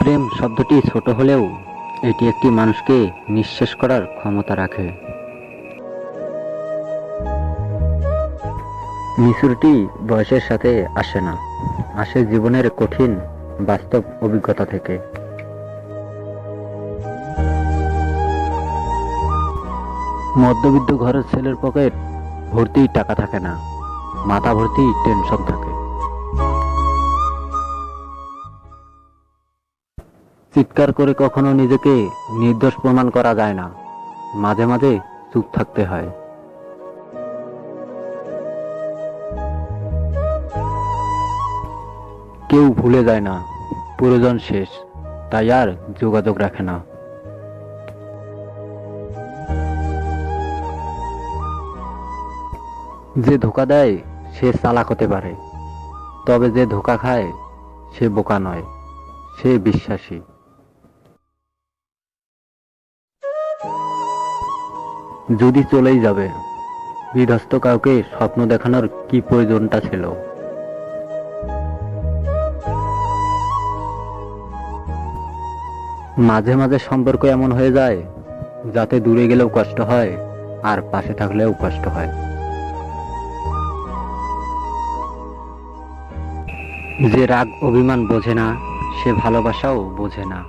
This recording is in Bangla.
প্রেম শব্দটি ছোট হলেও এটি একটি মানুষকে নিঃশেষ করার ক্ষমতা রাখে। ম্যাচুরিটি বয়সের সাথে আসে না, আসে জীবনের কঠিন বাস্তব অভিজ্ঞতা থেকে। মধ্যবিত্ত ঘরের ছেলের পকেট ভর্তি টাকা থাকে না, মাথা ভর্তি টেনশন থাকে। চিৎকার করে কখনো নিজেকে নির্দোষ প্রমাণ করা যায় না, মাঝে মাঝে চুপ থাকতে হয়। কেউ ভুলে যায় না, প্রয়োজন শেষ, তাই আর যোগাযোগ রাখে না। যে ধোঁকা দেয় সে চালাক হতে পারে, তবে যে ধোঁকা খায় সে বোকা নয়, সে বিশ্বাসী। যদি চলেই যাবে, বিধ্বস্ত কাউকে স্বপ্ন দেখানোর কি প্রয়োজনটা ছিল? মাঝে মাঝে সম্পর্ক এমন হয়ে যায় যাতে দূরে গেলেও কষ্ট হয় আর পাশে থাকলেও কষ্ট হয়। যে রাগ অভিমান বোঝে না, সে ভালোবাসাও বোঝে না।